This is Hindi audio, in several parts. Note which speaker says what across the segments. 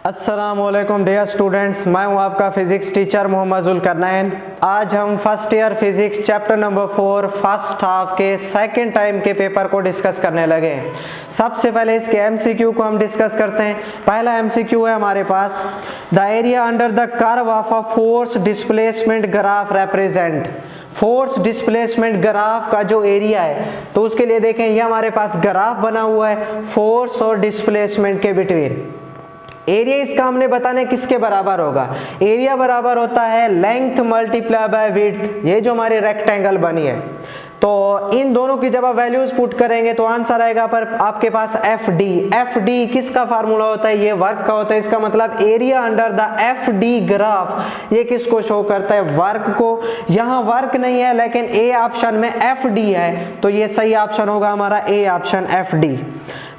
Speaker 1: अस्सलामुअलैकुम डियर स्टूडेंट्स, मैं हूं आपका फिजिक्स टीचर मोहम्मद जुल्करनैन। आज हम first year physics chapter number 4 first half के सेकंड टाइम के पेपर को डिस्कस करने लगे। सबसे पहले इसके एमसीक्यू को हम डिस्कस करते हैं। पहला एमसीक्यू है हमारे पास, the area under the curve of a force displacement graph represent. Force displacement graph का जो एरिया है, तो उसके लिए देखें ये हमारे पास ग्राफ बना हुआ है फोर्स और डिस्प्लेसमेंट के बिटवीन। एरिया इसका हमने बताना है किसके बराबर होगा। एरिया बराबर होता है लेंथ मल्टीप्लाई बाय विड्थ। ये जो हमारी रेक्टेंगल बनी है, तो इन दोनों की जब आप वैल्यूज पुट करेंगे तो आंसर आएगा पर आपके पास एफ डी। एफ डी किसका फार्मूला होता है? ये वर्क का होता है। इसका मतलब area under the F D graph ये किसको शो करता है? वर्क को। यहाँ वर्क नहीं है लेकिन ए ऑप्शन में एफ डी है, तो ये सही ऑप्शन होगा हमारा ए ऑप्शन एफ डी।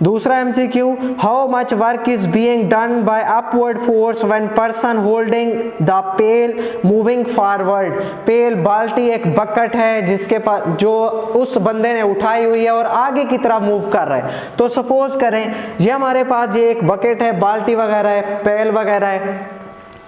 Speaker 1: दूसरा MCQ, how much work is being done by upward force when person holding the pail moving forward. Pail बाल्टी एक बकेट है जिसके पास जो उस बंदे ने उठाई हुई है और आगे की तरफ मूव कर रहा है। तो सपोज करें ये हमारे पास ये एक बकेट है, बाल्टी वगैरह है, पेल वगैरह है,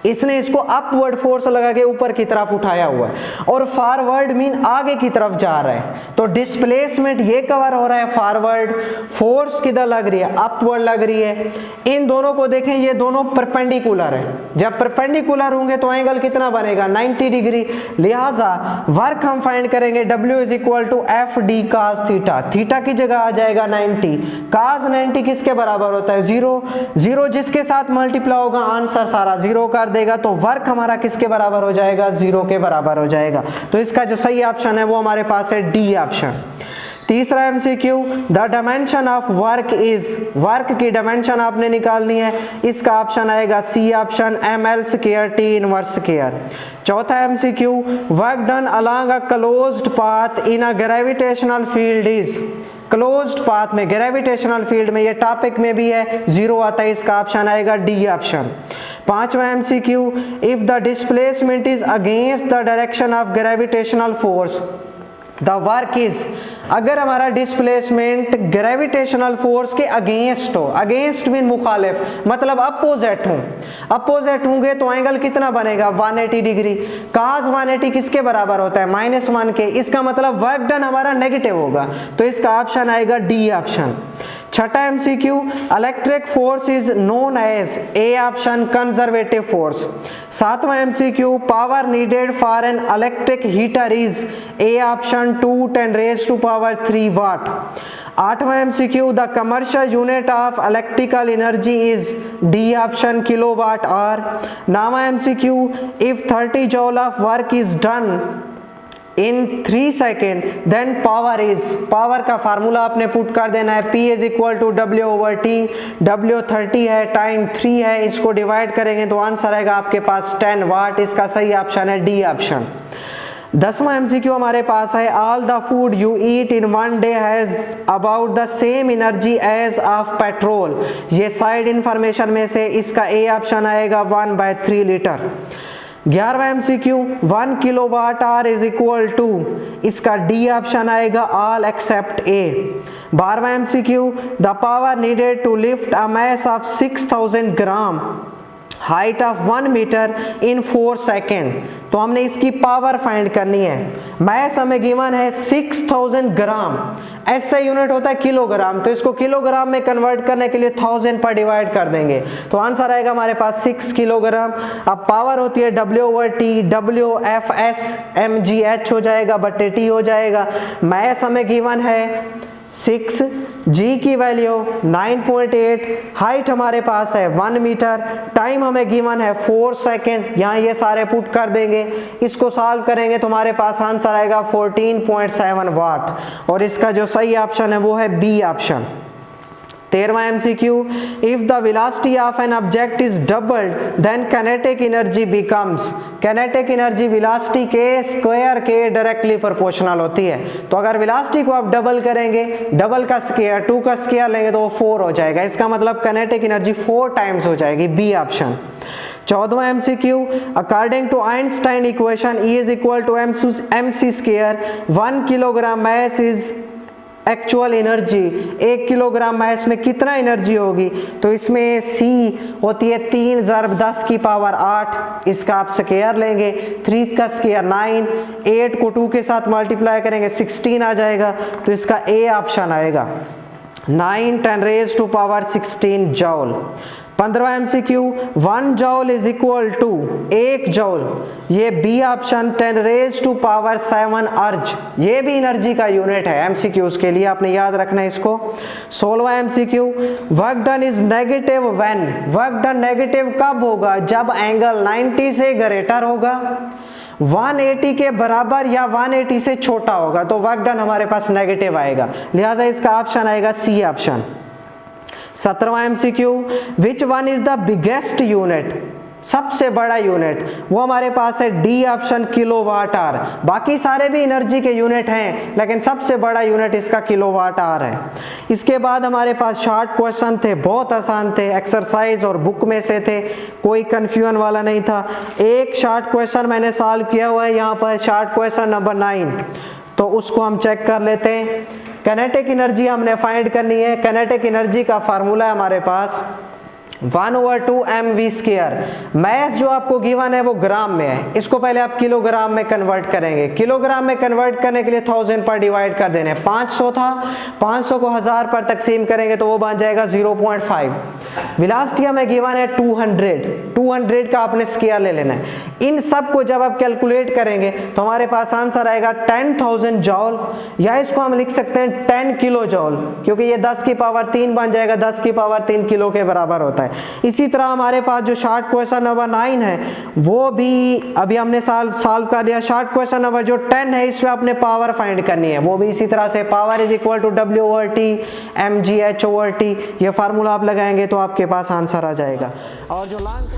Speaker 1: इसने इसको अपवर्ड फोर्स लगा के ऊपर की तरफ उठाया हुआ है और फॉरवर्ड मीन आगे की तरफ जा रहा है। तो डिस्प्लेसमेंट ये कवर हो रहा है फॉरवर्ड, फोर्स किधर लग रही है? अपवर्ड लग रही है। इन दोनों को देखें, ये दोनों परपेंडिकुलर है। जब परपेंडिकुलर होंगे तो एंगल कितना बनेगा? 90 डिग्री। लिहाजा वर्क हम फाइंड करेंगे W is equal to F D cos theta. Theta की जगह आ जाएगा 90। कास 90 किसके बराबर होता है? 0। 0 जिसके साथ मल्टीप्लाई होगा आंसर सारा 0 कर देगा, तो वर्क हमारा किसके बराबर हो जाएगा? 0 के बराबर हो जाएगा। तो इसका जो सही ऑप्शन है वो हमारे पास है डी ऑप्शन। तीसरा MCQ, the dimension of work is. Work की डायमेंशन आपने निकालनी है, इसका ऑप्शन आएगा C option ml square T inverse square. चौथा MCQ, work done along a closed path in a gravitational field is. Closed path में, ग्रेविटेशनल फील्ड में, ये टॉपिक में भी है, 0 आता है, इसका ऑप्शन आएगा डी ऑप्शन। पांचवा MCQ, if the displacement is against the direction of gravitational force the work is. अगर हमारा डिस्प्लेसमेंट ग्रेविटेशनल फोर्स के अगेंस्ट हो, अगेंस्ट मीन मुखालिफ, मतलब अपोजिट हूं, अपोजिट होंगे तो एंगल कितना बनेगा? 180 डिग्री। काज 180 किसके बराबर होता है? -1 के। इसका मतलब वर्क डन हमारा नेगेटिव होगा, तो इसका ऑप्शन आएगा डी ऑप्शन। छठा MCQ, electric force is known as A option conservative force. सातवां MCQ, power needed for an electric heater is A option 2×10⁻³ watt. आठवां MCQ, the commercial unit of electrical energy is D option kilowatt hour. नौवां MCQ, if 30 joule of work is done in 3 second then power is. Power का फार्मूला आपने पुट कर देना है, P is equal to W/T। W 30 है, टाइम 3 है, इसको डिवाइड करेंगे तो आंसर आएगा आपके पास 10 वाट। इसका सही ऑप्शन है डी ऑप्शन। 10वां एमसीक्यू हमारे पास है, all the food you eat in 1 day has about the same energy as of petrol. ये साइड इंफॉर्मेशन में से इसका ए ऑप्शन आएगा 1/3 लीटर। 11वां MCQ, 1 kilowatt hour is equal to, इसका डी ऑप्शन आएगा ऑल एक्सेप्ट ए। 12वां MCQ, the power needed to lift a mass of 6000 gram height of 1 metre in 4 second. तो हमने इसकी पावर फाइंड करनी है। मास हमें गिवन है 6000 ग्राम, ऐसा यूनिट होता है किलोग्राम, तो इसको किलोग्राम में कन्वर्ट करने के लिए 1000 पर डिवाइड कर देंगे तो आंसर आएगा हमारे पास 6 किलोग्राम। अब पावर होती है W/T, WFS mgh हो जाएगा बटे T हो जाएगा। मास हमें गिवन है 6, G की वैल्यू 9.8, हाइट हमारे पास है 1 मीटर, टाइम हमें गिवन है 4 सेकेंड। यहाँ ये सारे पुट कर देंगे, इसको सॉल्व करेंगे तो हमारे पास आंसर आएगा 14.7 वाट और इसका जो सही ऑप्शन है वो है बी ऑप्शन। 13वां MCQ, if the velocity of an object is doubled then kinetic energy becomes. Kinetic energy velocity के स्क्वायर के डायरेक्टली प्रोपोर्शनल होती है। तो अगर वेलोसिटी को आप डबल करेंगे, डबल का स्क्वायर 2 का स्क्वायर लेंगे तो वो 4 हो जाएगा। इसका मतलब काइनेटिक एनर्जी 4 टाइम्स हो जाएगी, बी ऑप्शन। 14वां MCQ, according to Einstein equation E is equal to mc square, 1 kilogram mass is actual energy 1 kilogram mass में कितना एनर्जी होगी, तो इसमें C होती है 3 × 10 की पावर 8, इसका आप स्क्वायर लेंगे, 3 का स्क्वायर 9, 8 को 2 के साथ मल्टीप्लाई करेंगे 16 आ जाएगा, तो इसका A ऑप्शन आएगा 9 10⁻16 जॉल। 15वां MCQ 1 joule is equal to 1 joule, ये बी ऑप्शन 10⁻7 अर्ज, ये भी एनर्जी का यूनिट है MCQs के लिए, आपने याद रखना है इसको। 16वां MCQ work done is negative when, work done negative कब होगा, जब एंगल 90 से ग्रेटर होगा, 180 के बराबर या 180 से छोटा होगा, तो वर्क डन हमारे पास नेगेटिव आएगा, लिहाजा इसका ऑप्शन आएगा C ऑप्शन। 17वां MCQ which one is the biggest unit, सबसे बड़ा यूनिट, वो हमारे पास है D ऑप्शन किलोवाट आवर। बाकी सारे भी एनर्जी के यूनिट हैं, लेकिन सबसे बड़ा यूनिट इसका किलोवाट आवर है। इसके बाद हमारे पास शॉर्ट क्वेश्चन थे, बहुत आसान थे, एक्सरसाइज और बुक में से थे, कोई कंफ्यूजन वाला नहीं था। एक शॉर्ट क्वेश्चन मैंने सॉल्व किया हुआ है यहाँ पर, शॉर्ट क्वेश्चन नंबर 9, तो उसको हम चेक कर लेते हैं। काइनेटिक एनर्जी हमने फाइंड करनी है। काइनेटिक एनर्जी का फार्मूला है हमारे पास 1/2 mv²। मैस जो आपको गिवन है वो ग्राम में है, इसको पहले आप किलोग्राम में कन्वर्ट करेंगे। किलोग्राम में कन्वर्ट करने के लिए 1000 पर डिवाइड कर देने, 500 था, 500 को 1000 पर तकसीम करेंगे तो वो बन जाएगा 0.5। वेलोसिटी हमें गिवन है 200 का आपने स्क्वायर ले लेना है। इन सब को जब आप कैलकुलेट करेंगे तो हमारे पास आंसर आएगा 10,000 जॉल, या इसको हम लिख सकते हैं 10 किलो जॉल, क्योंकि ये 10 की पावर 3 बन जाएगा, 10 की पावर 3 किलो के बराबर होता है। इसी तरह हमारे पास जो शॉर्ट क्वेश्चन नंबर 9 है वो भी अभी हमने सॉल्व कर दिया। शॉर्ट क्वेश्चन नंबर जो 10 है इसमें आपने पावर फाइंड करनी है, वो भी इसी तरह से power is equal to W/T mgh/T, ये फार्मूला आप लगाएंगे तो आपके पास आंसर आ जाएगा। और जो लॉन्ग